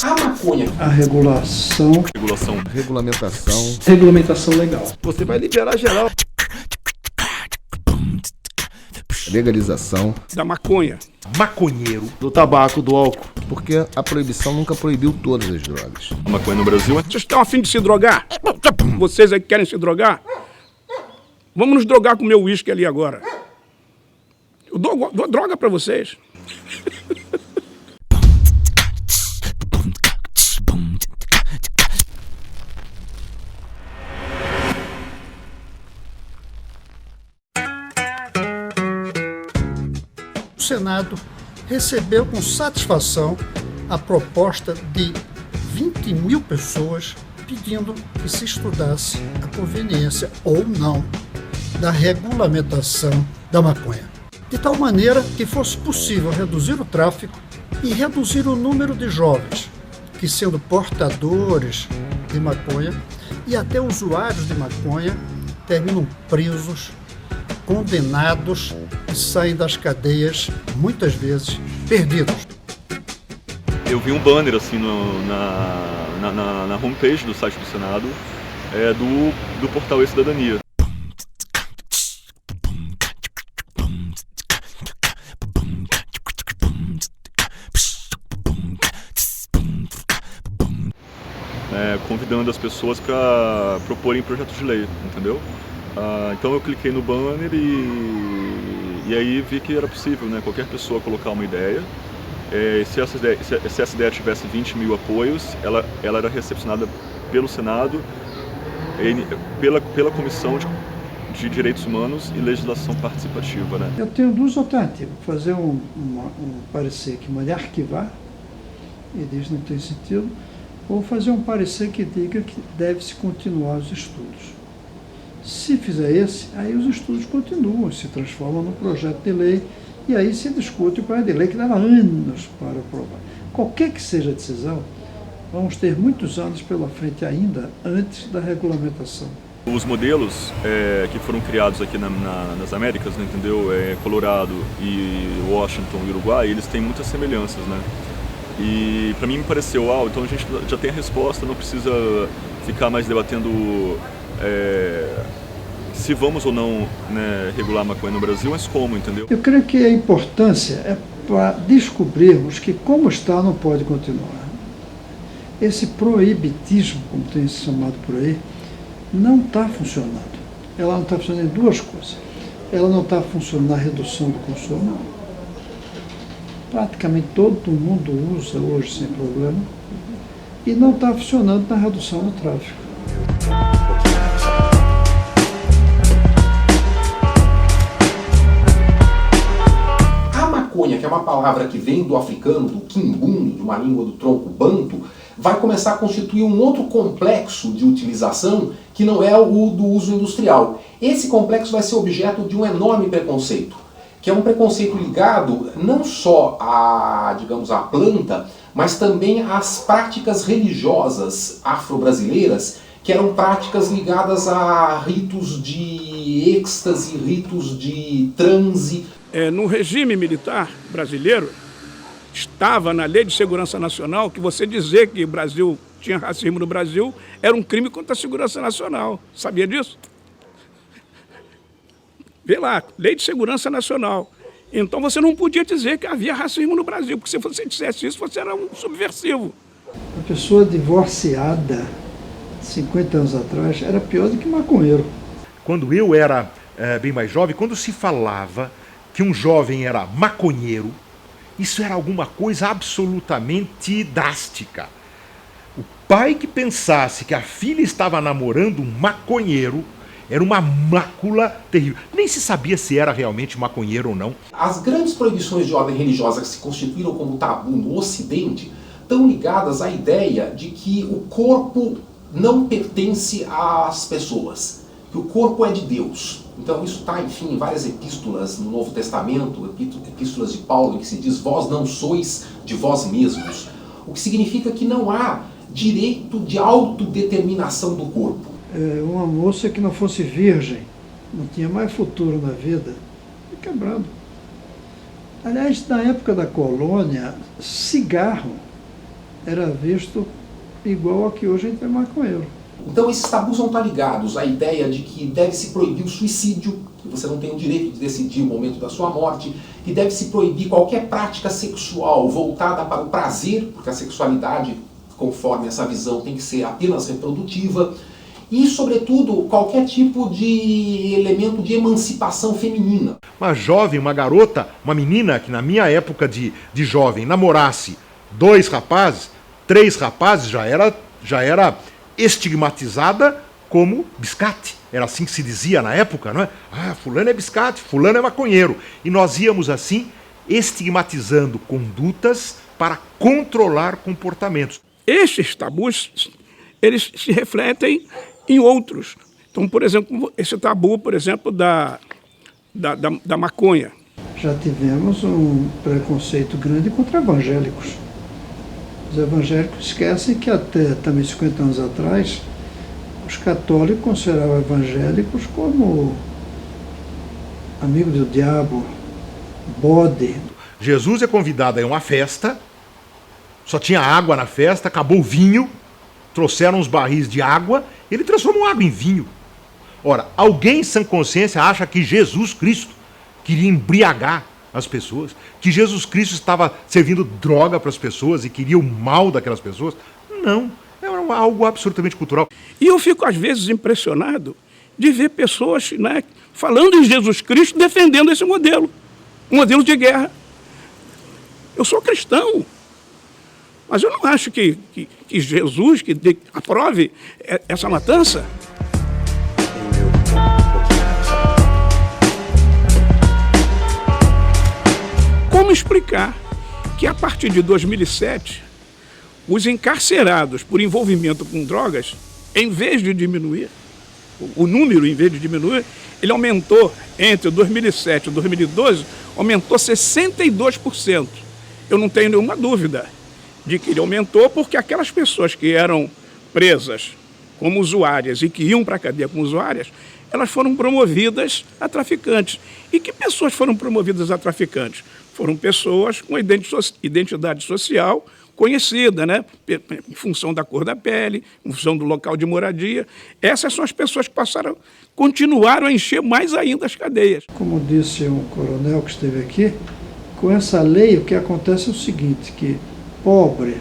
A maconha. A regulação. Regulamentação. Regulamentação legal. Você vai liberar geral. Legalização. Da maconha. Maconheiro. Do tabaco, do álcool. Porque a proibição nunca proibiu todas as drogas. A maconha no Brasil é... Vocês estão a fim de se drogar? Vocês aí que querem se drogar? Vamos nos drogar com o meu uísque ali agora. Eu dou droga pra vocês. O Senado recebeu com satisfação a proposta de 20 mil pessoas pedindo que se estudasse a conveniência ou não da regulamentação da maconha, de tal maneira que fosse possível reduzir o tráfico e reduzir o número de jovens que, sendo portadores de maconha e até usuários de maconha, terminam presos, condenados e saem das cadeias, muitas vezes, perdidos. Eu vi um banner assim na homepage do site do Senado, do portal E-Cidadania. Convidando as pessoas para proporem projetos de lei, entendeu? Então eu cliquei no banner e aí vi que era possível, né, qualquer pessoa colocar uma ideia. Se essa ideia tivesse 20 mil apoios, ela era recepcionada pelo Senado, pela Comissão de Direitos Humanos e Legislação Participativa, né? Eu tenho duas alternativas: fazer um parecer que mande arquivar, e diz que não tem sentido, ou fazer um parecer que diga que deve-se continuar os estudos. Se fizer esse, aí os estudos continuam, se transformam num projeto de lei, e aí se discute o projeto de lei que leva anos para aprovar. Qualquer que seja a decisão, vamos ter muitos anos pela frente ainda, antes da regulamentação. Os modelos que foram criados aqui nas Américas, né, entendeu? Colorado e Washington e Uruguai, eles têm muitas semelhanças, né? E para mim me pareceu, então a gente já tem a resposta, não precisa ficar mais debatendo se vamos ou não, né, regular a maconha no Brasil, mas como, entendeu? Eu creio que a importância é para descobrirmos que, como está, não pode continuar. Esse proibitismo, como tem se chamado por aí, não está funcionando. Ela não está funcionando em duas coisas. Ela não está funcionando na redução do consumo. Praticamente todo mundo usa hoje sem problema. E não está funcionando na redução do tráfico. A maconha, que é uma palavra que vem do africano, do quimbundo, de uma língua do tronco banto, vai começar a constituir um outro complexo de utilização que não é o do uso industrial. Esse complexo vai ser objeto de um enorme preconceito, que é um preconceito ligado não só à, digamos, à planta, mas também às práticas religiosas afro-brasileiras, que eram práticas ligadas a ritos de êxtase, ritos de transe. No regime militar brasileiro, estava na Lei de Segurança Nacional que você dizer que o Brasil tinha racismo no Brasil era um crime contra a segurança nacional. Sabia disso? Vê lá, Lei de Segurança Nacional. Então você não podia dizer que havia racismo no Brasil, porque se você dissesse isso, você era um subversivo. A pessoa divorciada, 50 anos atrás, era pior do que maconheiro. Quando eu era bem mais jovem, quando se falava que um jovem era maconheiro, isso era alguma coisa absolutamente drástica. O pai que pensasse que a filha estava namorando um maconheiro era uma mácula terrível. Nem se sabia se era realmente maconheiro ou não. As grandes proibições de ordem religiosa que se constituíram como tabu no Ocidente estão ligadas à ideia de que o corpo não pertence às pessoas, que o corpo é de Deus. Então isso está, enfim, em várias epístolas no Novo Testamento, epístolas de Paulo, em que se diz: vós não sois de vós mesmos. O que significa que não há direito de autodeterminação do corpo. Uma moça que não fosse virgem, não tinha mais futuro na vida, foi quebrado. Aliás, na época da colônia, cigarro era visto igual ao que hoje a gente é maconheiro. Então esses tabus não estão ligados à ideia de que deve-se proibir o suicídio, que você não tem o direito de decidir o momento da sua morte, que deve-se proibir qualquer prática sexual voltada para o prazer, porque a sexualidade, conforme essa visão, tem que ser apenas reprodutiva, e, sobretudo, qualquer tipo de elemento de emancipação feminina. Uma jovem, uma garota, uma menina que na minha época de jovem namorasse 2 rapazes, 3 rapazes, já era estigmatizada como biscate. Era assim que se dizia na época, não é? Ah, fulano é biscate, fulano é maconheiro. E nós íamos assim estigmatizando condutas para controlar comportamentos. Estes tabus, eles se refletem em outros. Então, por exemplo, esse tabu, por exemplo, da maconha. Já tivemos um preconceito grande contra evangélicos. Os evangélicos esquecem que até também 50 anos atrás, os católicos consideravam evangélicos como amigo do diabo, bode. Jesus é convidado a uma festa, só tinha água na festa, acabou o vinho, trouxeram uns barris de água, ele transformou água em vinho. Ora, alguém em sã consciência acha que Jesus Cristo queria embriagar as pessoas, que Jesus Cristo estava servindo droga para as pessoas e queria o mal daquelas pessoas? Não, era algo absolutamente cultural. E eu fico, às vezes, impressionado de ver pessoas, né, falando em Jesus Cristo, defendendo esse modelo, um modelo de guerra. Eu sou cristão, mas eu não acho que Jesus que aprove essa matança. Como explicar que, a partir de 2007, os encarcerados por envolvimento com drogas, em vez de diminuir, o número, em vez de diminuir, ele aumentou entre 2007 e 2012, aumentou 62%. Eu não tenho nenhuma dúvida de que ele aumentou porque aquelas pessoas que eram presas como usuárias e que iam para a cadeia como usuárias, elas foram promovidas a traficantes. E que pessoas foram promovidas a traficantes? Foram pessoas com identidade social conhecida, né? Em função da cor da pele, em função do local de moradia. Essas são as pessoas que continuaram a encher mais ainda as cadeias. Como disse um coronel que esteve aqui, com essa lei o que acontece é o seguinte, que pobre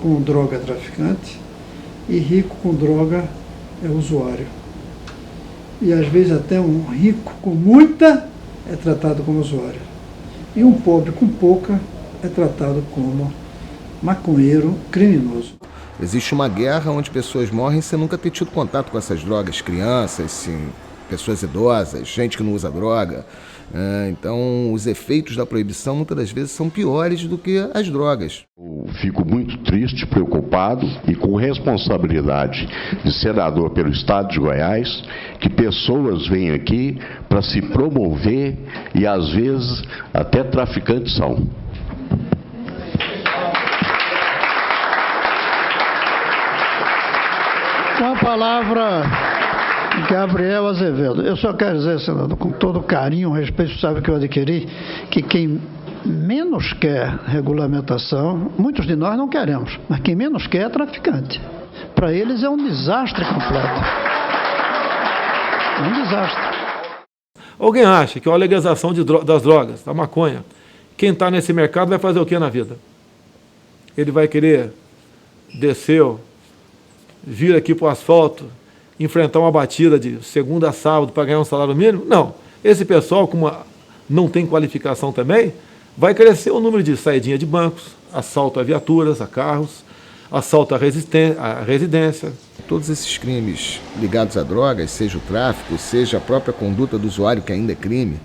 com droga é traficante e rico com droga é usuário. E às vezes até um rico com muita é tratado como usuário. E um pobre com pouca é tratado como maconheiro criminoso. Existe uma guerra onde pessoas morrem sem nunca ter tido contato com essas drogas. Crianças, sim, pessoas idosas, gente que não usa droga. Então, os efeitos da proibição muitas das vezes são piores do que as drogas. Eu fico muito triste, preocupado e com responsabilidade de senador pelo Estado de Goiás, que pessoas vêm aqui para se promover e às vezes até traficantes são. Com a palavra, Gabriel Azevedo. Eu só quero dizer, senador, com todo carinho, respeito, sabe que eu adquiri, que quem menos quer regulamentação, muitos de nós não queremos, mas quem menos quer é traficante. Para eles é um desastre completo. É um desastre. Alguém acha que a legalização das drogas, da maconha, quem está nesse mercado vai fazer o que na vida? Ele vai querer descer, vir aqui para o asfalto, enfrentar uma batida de segunda a sábado para ganhar um salário mínimo? Não. Esse pessoal, como não tem qualificação também, vai crescer o número de saidinha de bancos, assalto a viaturas, a carros, assalto à residência. Todos esses crimes ligados a drogas, seja o tráfico, seja a própria conduta do usuário, que ainda é crime,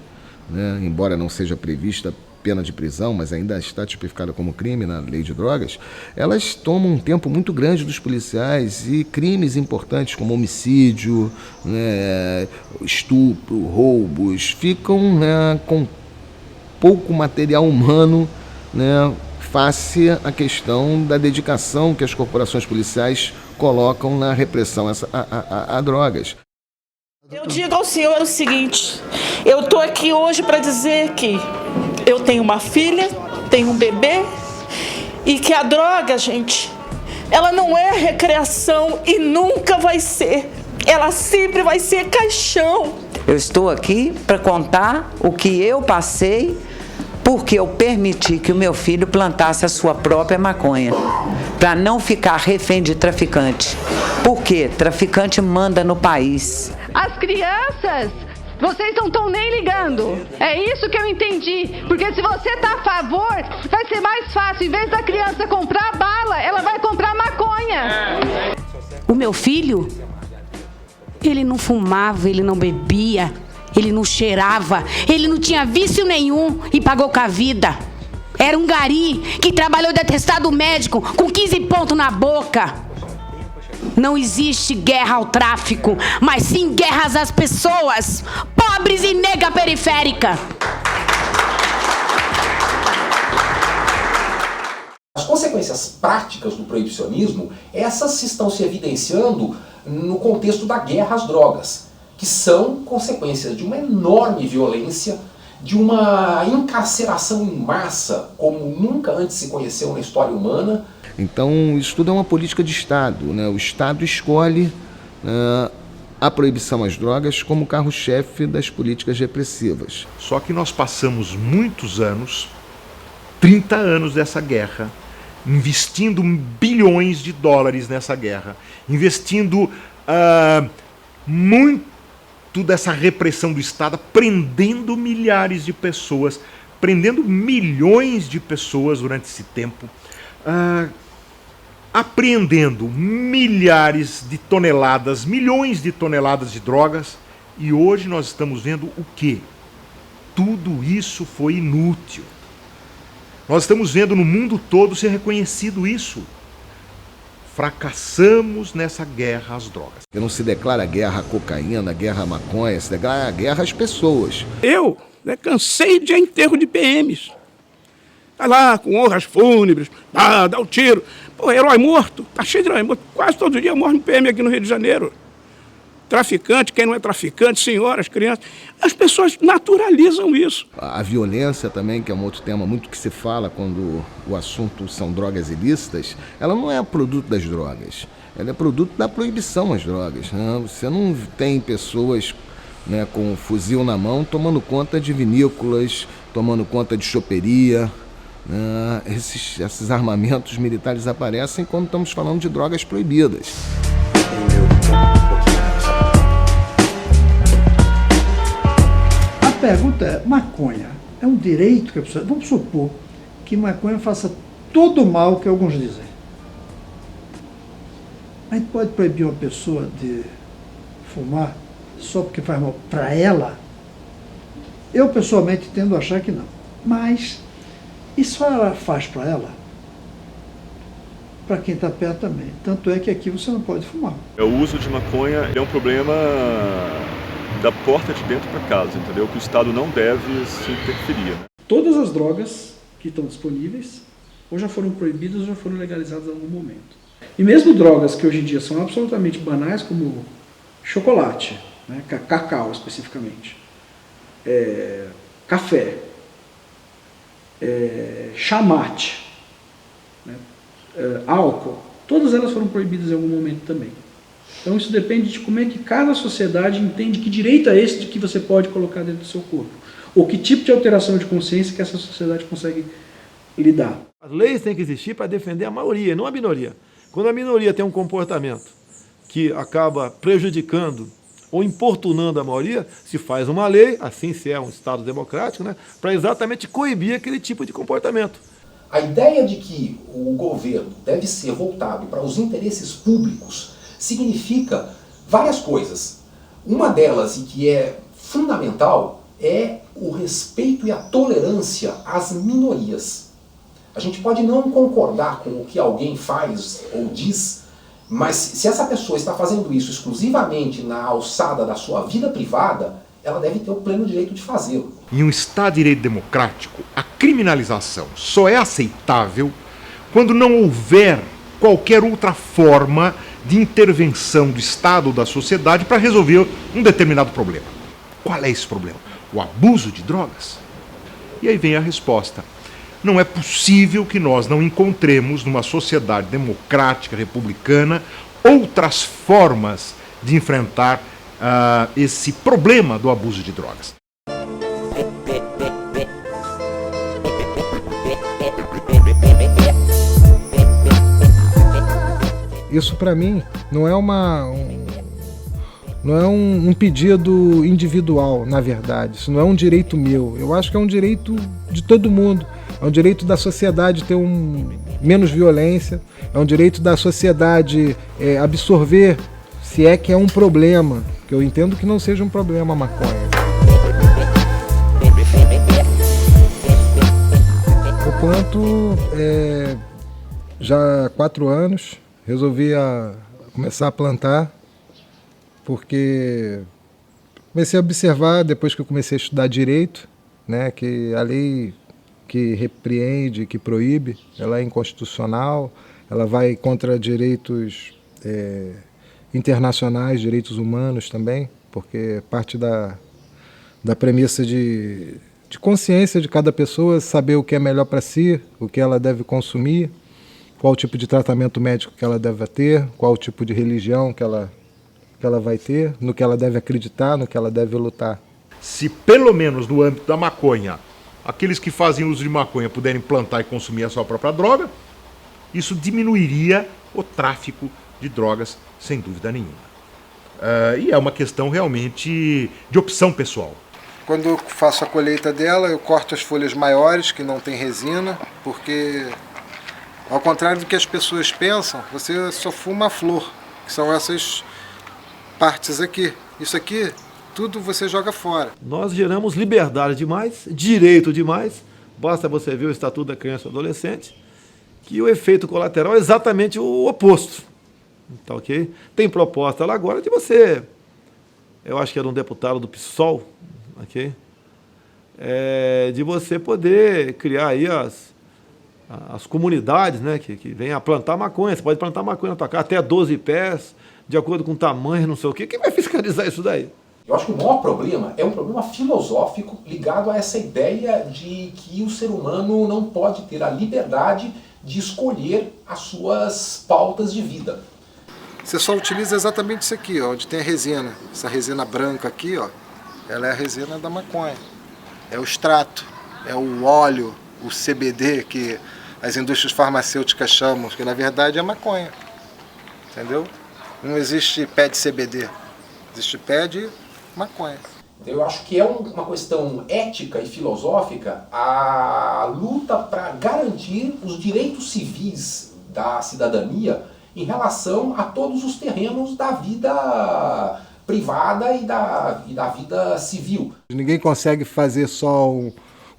né? Embora não seja prevista pena de prisão, mas ainda está tipificada como crime na lei de drogas, elas tomam um tempo muito grande dos policiais e crimes importantes como homicídio, né, estupro, roubos, ficam, né, com pouco material humano, né, face à questão da dedicação que as corporações policiais colocam na repressão a drogas. Eu digo ao senhor o seguinte, eu estou aqui hoje para dizer que Eu tenho uma filha, tenho um bebê, e que a droga, gente, ela não é recreação e nunca vai ser. Ela sempre vai ser caixão. Eu estou aqui para contar o que eu passei porque eu permiti que o meu filho plantasse a sua própria maconha, para não ficar refém de traficante. Porque traficante manda no país. As crianças, vocês não estão nem ligando. É isso que eu entendi. Porque se você está a favor, vai ser mais fácil. Em vez da criança comprar bala, ela vai comprar maconha. O meu filho, ele não fumava, ele não bebia, ele não cheirava, ele não tinha vício nenhum e pagou com a vida. Era um gari que trabalhou de atestado médico com 15 pontos na boca. Não existe guerra ao tráfico, mas sim guerras às pessoas, pobres e nega periférica. As consequências práticas do proibicionismo, essas estão se evidenciando no contexto da guerra às drogas, que são consequências de uma enorme violência, de uma encarceração em massa, como nunca antes se conheceu na história humana. Então, isso tudo é uma política de Estado, né? O Estado escolhe a proibição às drogas como carro-chefe das políticas repressivas. Só que nós passamos muitos anos, 30 anos dessa guerra, investindo bilhões de dólares nessa guerra, investindo muito dessa repressão do Estado, prendendo milhares de pessoas, prendendo milhões de pessoas durante esse tempo, apreendendo milhares de toneladas, milhões de toneladas de drogas, e hoje nós estamos vendo o quê? Tudo isso foi inútil. Nós estamos vendo no mundo todo ser reconhecido isso. Fracassamos nessa guerra às drogas. Não se declara guerra à cocaína, guerra à maconha, se declara guerra às pessoas. Eu cansei de enterro de PMs. Vai lá, com honras fúnebres, dá o tiro. Pô, herói morto, tá cheio de herói morto. Quase todo dia morre um PM aqui no Rio de Janeiro. Traficante, quem não é traficante, senhoras, crianças. As pessoas naturalizam isso. A violência também, que é um outro tema muito que se fala quando o assunto são drogas ilícitas, ela não é produto das drogas. Ela é produto da proibição às drogas. Né? Você não tem pessoas, né, com um fuzil na mão tomando conta de vinícolas, tomando conta de choperia. Esses armamentos militares aparecem quando estamos falando de drogas proibidas. A pergunta é, maconha é um direito que a pessoa... Vamos supor que maconha faça todo o mal que alguns dizem. A gente pode proibir uma pessoa de fumar só porque faz mal para ela? Eu, pessoalmente, tendo a achar que não. Mas... isso ela faz para ela, para quem está perto também. Tanto é que aqui você não pode fumar. O uso de maconha é um problema da porta de dentro para casa, entendeu? Que o Estado não deve se interferir. Né? Todas as drogas que estão disponíveis ou já foram proibidas ou já foram legalizadas em algum momento. E mesmo drogas que hoje em dia são absolutamente banais, como chocolate, né? Cacau especificamente, café, chamate, né? Álcool, todas elas foram proibidas em algum momento também. Então isso depende de como é que cada sociedade entende que direito é esse de que você pode colocar dentro do seu corpo, ou que tipo de alteração de consciência que essa sociedade consegue lidar. As leis têm que existir para defender a maioria, não a minoria. Quando a minoria tem um comportamento que acaba prejudicando ou importunando a maioria, se faz uma lei, assim se é um Estado democrático, né, para exatamente coibir aquele tipo de comportamento. A ideia de que o governo deve ser voltado para os interesses públicos significa várias coisas. Uma delas, e que é fundamental, é o respeito e a tolerância às minorias. A gente pode não concordar com o que alguém faz ou diz, mas se essa pessoa está fazendo isso exclusivamente na alçada da sua vida privada, ela deve ter o pleno direito de fazê-lo. Em um Estado de Direito democrático, a criminalização só é aceitável quando não houver qualquer outra forma de intervenção do Estado ou da sociedade para resolver um determinado problema. Qual é esse problema? O abuso de drogas. E aí vem a resposta. Não é possível que nós não encontremos numa sociedade democrática, republicana, outras formas de enfrentar esse problema do abuso de drogas. Isso para mim não é um pedido individual, na verdade. Isso não é um direito meu. Eu acho que é um direito de todo mundo. É um direito da sociedade ter menos violência. É um direito da sociedade absorver, se é que é um problema, que eu entendo que não seja um problema a maconha. Eu planto já há 4 anos. Resolvi começar a plantar porque comecei a observar, depois que eu comecei a estudar direito, né, que a lei que repreende, que proíbe, ela é inconstitucional, ela vai contra direitos internacionais, direitos humanos também, porque parte da premissa de consciência de cada pessoa, saber o que é melhor para si, o que ela deve consumir, qual o tipo de tratamento médico que ela deve ter, qual o tipo de religião que ela vai ter, no que ela deve acreditar, no que ela deve lutar. Se pelo menos no âmbito da maconha, aqueles que fazem uso de maconha puderem plantar e consumir a sua própria droga, isso diminuiria o tráfico de drogas, sem dúvida nenhuma. E é uma questão realmente de opção pessoal. Quando eu faço a colheita dela, eu corto as folhas maiores, que não tem resina, porque, ao contrário do que as pessoas pensam, você só fuma a flor, que são essas partes aqui. Isso aqui, tudo você joga fora. Nós geramos liberdade demais, direito demais, basta você ver o Estatuto da Criança e do Adolescente, que o efeito colateral é exatamente o oposto. Tá, ok? Tem proposta lá agora de você, eu acho que era um deputado do PSOL, ok? De você poder criar aí as comunidades, né, que vêm a plantar maconha. Você pode plantar maconha na tua casa, até 12 pés, de acordo com o tamanho, não sei o quê. Quem vai fiscalizar isso daí? Eu acho que o maior problema é um problema filosófico ligado a essa ideia de que o ser humano não pode ter a liberdade de escolher as suas pautas de vida. Você só utiliza exatamente isso aqui, ó, onde tem a resina. Essa resina branca aqui, ó, ela é a resina da maconha. É o extrato, é o óleo, o CBD, que as indústrias farmacêuticas chamam, que na verdade é maconha. Entendeu? Não existe pé de CBD, existe pé de maconha. Eu acho que é uma questão ética e filosófica a luta para garantir os direitos civis da cidadania em relação a todos os terrenos da vida privada e da vida civil. Ninguém consegue fazer só o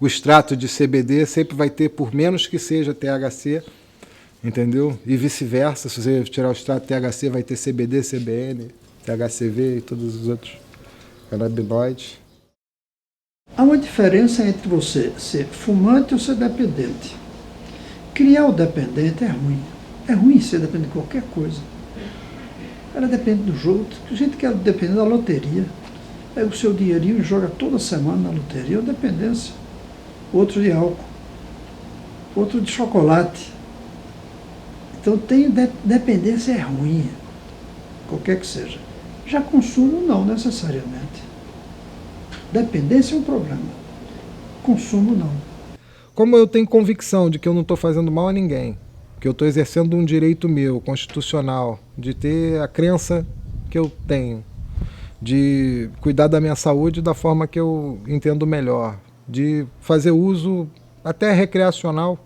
extrato de CBD, sempre vai ter, por menos que seja THC, entendeu? E vice-versa, se você tirar o extrato de THC, vai ter CBD, CBN, THCV e todos os outros canabinoides. Há uma diferença entre você ser fumante ou ser dependente. Criar o dependente é ruim. É ruim ser dependente de qualquer coisa. Ela depende do jogo. A gente quer depender da loteria. Pega o seu dinheirinho e joga toda semana na loteria. É uma dependência. Outro de álcool. Outro de chocolate. Então dependência é ruim. Qualquer que seja. Já consumo não necessariamente. Dependência é um problema. Consumo não. Como eu tenho convicção de que eu não estou fazendo mal a ninguém, que eu estou exercendo um direito meu, constitucional, de ter a crença que eu tenho, de cuidar da minha saúde da forma que eu entendo melhor, de fazer uso até recreacional,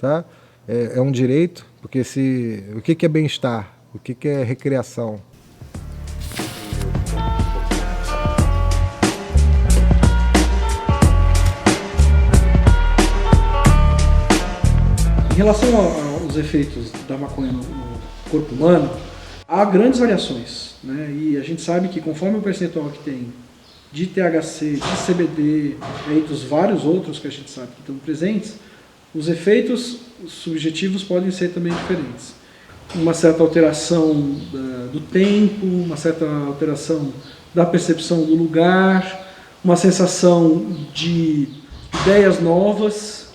tá? É um direito, porque o que é bem-estar? O que é recreação? Em relação aos efeitos da maconha no corpo humano, há grandes variações, né? E a gente sabe que conforme o percentual que tem de THC, de CBD, e dos vários outros que a gente sabe que estão presentes, os efeitos subjetivos podem ser também diferentes. Uma certa alteração do tempo, uma certa alteração da percepção do lugar, uma sensação de ideias novas,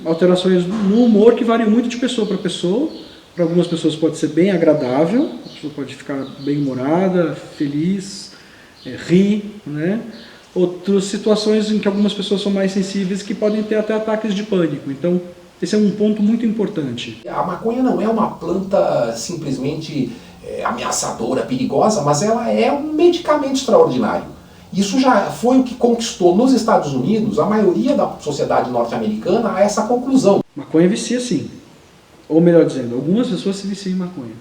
alterações no humor que variam muito de pessoa para pessoa. Para algumas pessoas pode ser bem agradável, a pessoa pode ficar bem humorada, feliz, rir, né? Outras situações em que algumas pessoas são mais sensíveis que podem ter até ataques de pânico. Então, esse é um ponto muito importante. A maconha não é uma planta simplesmente ameaçadora, perigosa, mas ela é um medicamento extraordinário. Isso já foi o que conquistou nos Estados Unidos a maioria da sociedade norte-americana a essa conclusão. Maconha vicia sim. Ou melhor dizendo, algumas pessoas se viciam em maconha.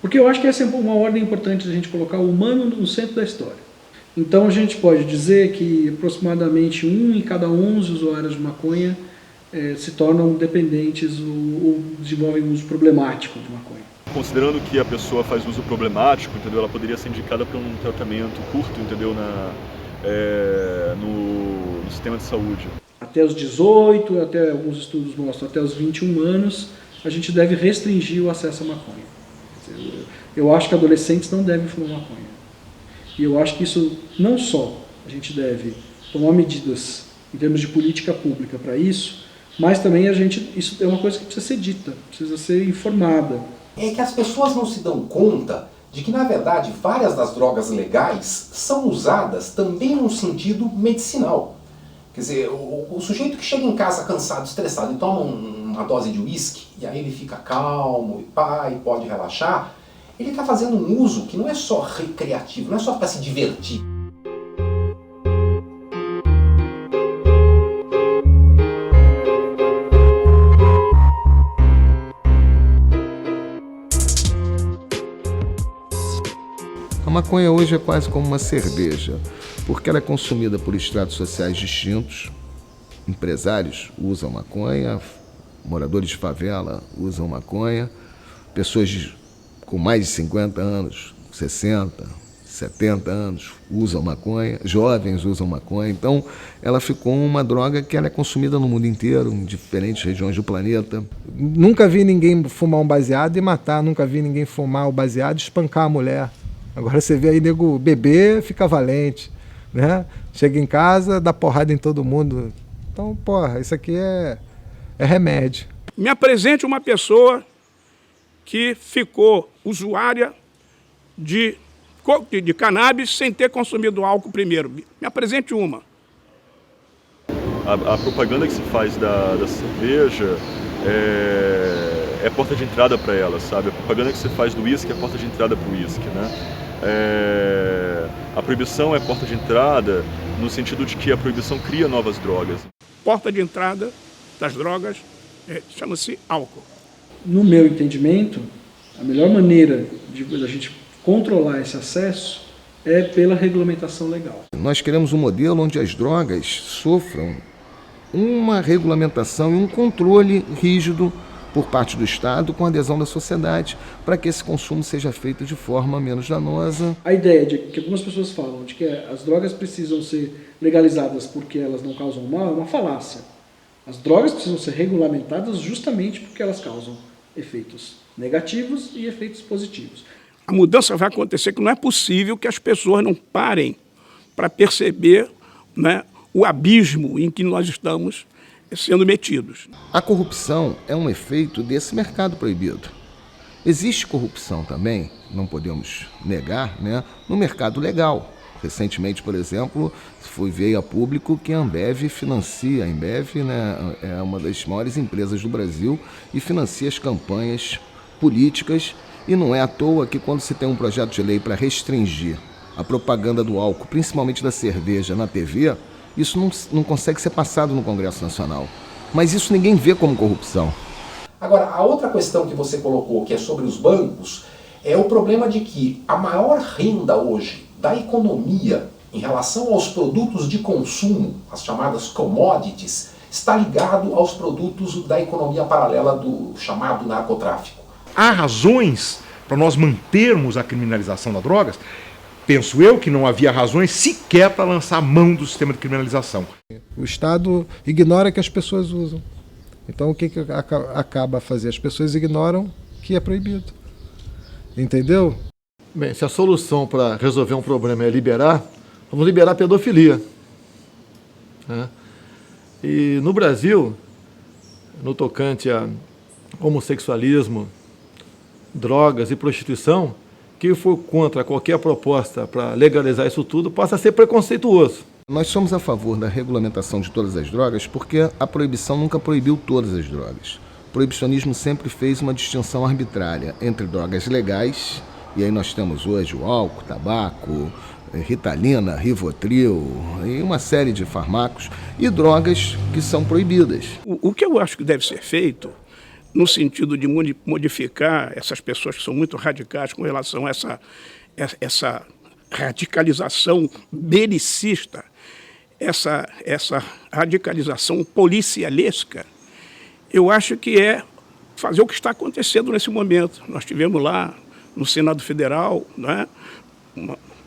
Porque eu acho que essa é uma ordem importante de a gente colocar o humano no centro da história. Então a gente pode dizer que aproximadamente 1 em cada 11 usuários de maconha se tornam dependentes ou desenvolvem um uso problemático de maconha. Considerando que a pessoa faz uso problemático, entendeu? Ela poderia ser indicada para um tratamento curto, entendeu? No sistema de saúde. Até os 18, até alguns estudos mostram, até os 21 anos, a gente deve restringir o acesso à maconha. Eu acho que adolescentes não devem fumar maconha. E eu acho que isso não só a gente deve tomar medidas em termos de política pública para isso, mas também isso é uma coisa que precisa ser dita, precisa ser informada. É que as pessoas não se dão conta de que, na verdade, várias das drogas legais são usadas também num sentido medicinal. Quer dizer, o sujeito que chega em casa cansado, estressado e toma uma dose de uísque, e aí ele fica calmo e pode relaxar, ele está fazendo um uso que não é só recreativo, não é só para se divertir. A maconha hoje é quase como uma cerveja, porque ela é consumida por estratos sociais distintos. Empresários usam maconha, moradores de favela usam maconha, pessoas com mais de 50 anos, 60, 70 anos usam maconha, jovens usam maconha. Então, ela ficou uma droga que ela é consumida no mundo inteiro, em diferentes regiões do planeta. Nunca vi ninguém fumar um baseado e matar, nunca vi ninguém fumar o baseado e espancar a mulher. Agora você vê aí nego beber, fica valente, né? Chega em casa, dá porrada em todo mundo. Então, porra, isso aqui é remédio. Me apresente uma pessoa que ficou usuária de cannabis sem ter consumido álcool primeiro. Me apresente uma. A propaganda que se faz da cerveja é porta de entrada para ela, sabe? A propaganda que se faz do uísque é porta de entrada para o uísque, né? A proibição é porta de entrada no sentido de que a proibição cria novas drogas. Porta de entrada das drogas chama-se álcool. No meu entendimento, a melhor maneira de a gente controlar esse acesso é pela regulamentação legal. Nós queremos um modelo onde as drogas sofram uma regulamentação e um controle rígido por parte do Estado com a adesão da sociedade, para que esse consumo seja feito de forma menos danosa. A ideia de que algumas pessoas falam de que as drogas precisam ser legalizadas porque elas não causam mal é uma falácia. As drogas precisam ser regulamentadas justamente porque elas causam efeitos negativos e efeitos positivos. A mudança vai acontecer que não é possível que as pessoas não parem para perceber, né, o abismo em que nós estamos sendo metidos. A corrupção é um efeito desse mercado proibido. Existe corrupção também, não podemos negar, né, no mercado legal. Recentemente, por exemplo, veio a público que a Ambev financia. A Ambev, né, é uma das maiores empresas do Brasil e financia as campanhas políticas. E não é à toa que quando se tem um projeto de lei para restringir a propaganda do álcool, principalmente da cerveja, na TV, isso não consegue ser passado no Congresso Nacional. Mas isso ninguém vê como corrupção. Agora, a outra questão que você colocou, que é sobre os bancos, é o problema de que a maior renda hoje da economia em relação aos produtos de consumo, as chamadas commodities, está ligado aos produtos da economia paralela do chamado narcotráfico. Há razões para nós mantermos a criminalização das drogas? Penso eu que não havia razões sequer para lançar a mão do sistema de criminalização. O Estado ignora que as pessoas usam. Então o que acaba a fazer? As pessoas ignoram que é proibido. Entendeu? Bem, se a solução para resolver um problema é liberar, vamos liberar a pedofilia. né? E no Brasil, no tocante a homossexualismo, drogas e prostituição, quem for contra qualquer proposta para legalizar isso tudo passa a ser preconceituoso. Nós somos a favor da regulamentação de todas as drogas porque a proibição nunca proibiu todas as drogas. O proibicionismo sempre fez uma distinção arbitrária entre drogas legais, e aí nós temos hoje o álcool, tabaco, Ritalina, Rivotril e uma série de fármacos, e drogas que são proibidas. O que eu acho que deve ser feito, no sentido de modificar essas pessoas que são muito radicais com relação a essa radicalização belicista, essa radicalização policialesca, eu acho que é fazer o que está acontecendo nesse momento. Nós tivemos lá no Senado Federal, né,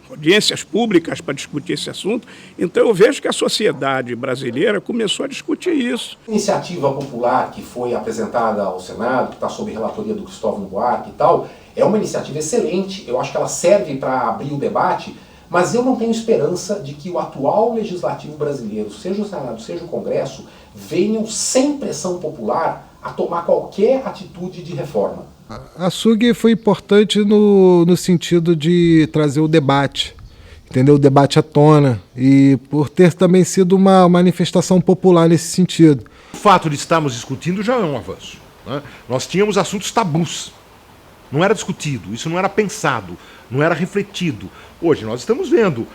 audiências públicas para discutir esse assunto. Então eu vejo que a sociedade brasileira começou a discutir isso. A iniciativa popular que foi apresentada ao Senado, que está sob relatoria do Cristóvão Buarque e tal, é uma iniciativa excelente. Eu acho que ela serve para abrir o debate, mas eu não tenho esperança de que o atual legislativo brasileiro, seja o Senado, seja o Congresso, venham sem pressão popular a tomar qualquer atitude de reforma. A SUG foi importante no sentido de trazer o debate, entendeu? O debate à tona, e por ter também sido uma manifestação popular nesse sentido. O fato de estarmos discutindo já é um avanço, né? Nós tínhamos assuntos tabus, não era discutido, isso não era pensado, não era refletido. Hoje nós estamos vendo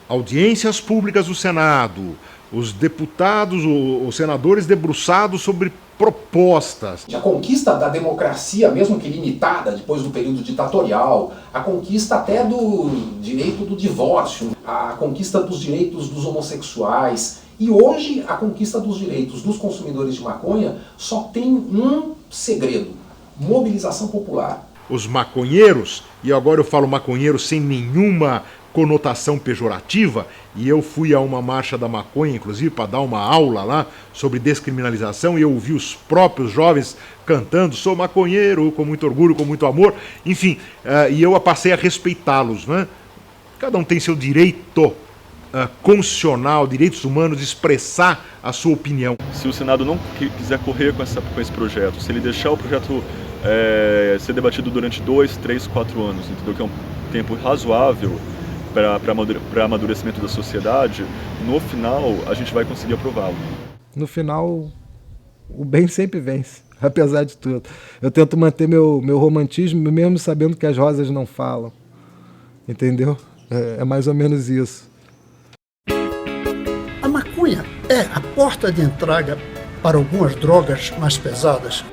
audiências públicas do Senado, os deputados, os senadores debruçados sobre propostas. A conquista da democracia, mesmo que limitada depois do período ditatorial, a conquista até do direito do divórcio, a conquista dos direitos dos homossexuais, e hoje a conquista dos direitos dos consumidores de maconha só tem um segredo: mobilização popular. Os maconheiros, e agora eu falo maconheiro sem nenhuma conotação pejorativa, e eu fui a uma marcha da maconha, inclusive, para dar uma aula lá sobre descriminalização, e eu ouvi os próprios jovens cantando "Sou maconheiro", com muito orgulho, com muito amor, enfim, e eu passei a respeitá-los, né? Cada um tem seu direito constitucional, direitos humanos, de expressar a sua opinião. Se o Senado não quiser correr com esse projeto, se ele deixar o projeto ser debatido durante 2, 3, 4 anos, entendeu? Que é um tempo razoável para amadurecimento da sociedade, no final a gente vai conseguir aprová-lo. No final, o bem sempre vence, apesar de tudo. Eu tento manter meu romantismo, mesmo sabendo que as rosas não falam, entendeu? É mais ou menos isso. A maconha é a porta de entrada para algumas drogas mais pesadas.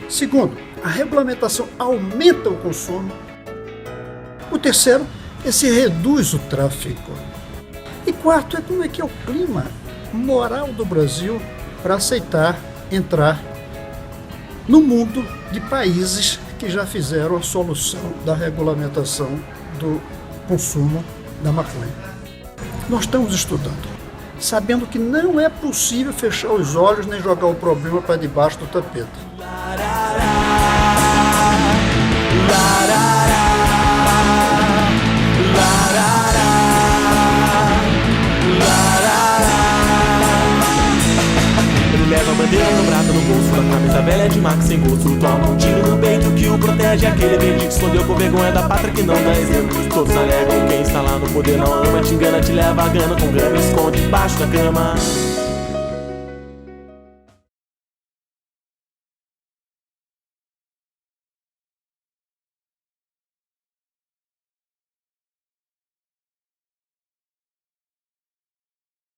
Segundo, a regulamentação aumenta o consumo. O terceiro é se reduz o tráfico. E quarto é como é que é o clima moral do Brasil para aceitar entrar no mundo de países que já fizeram a solução da regulamentação do consumo da maconha. Nós estamos estudando, sabendo que não é possível fechar os olhos nem jogar o problema para debaixo do tapete. Ele leva a bandeira dobrada no bolso, a camisa velha de marca sem gosto. Toma um tiro no peito que o protege, aquele bendito que escondeu com vergonha da pátria que não dá exemplo. Todos alegam, quem está lá no poder não ama, te engana, te leva a gana, com grana esconde debaixo da cama.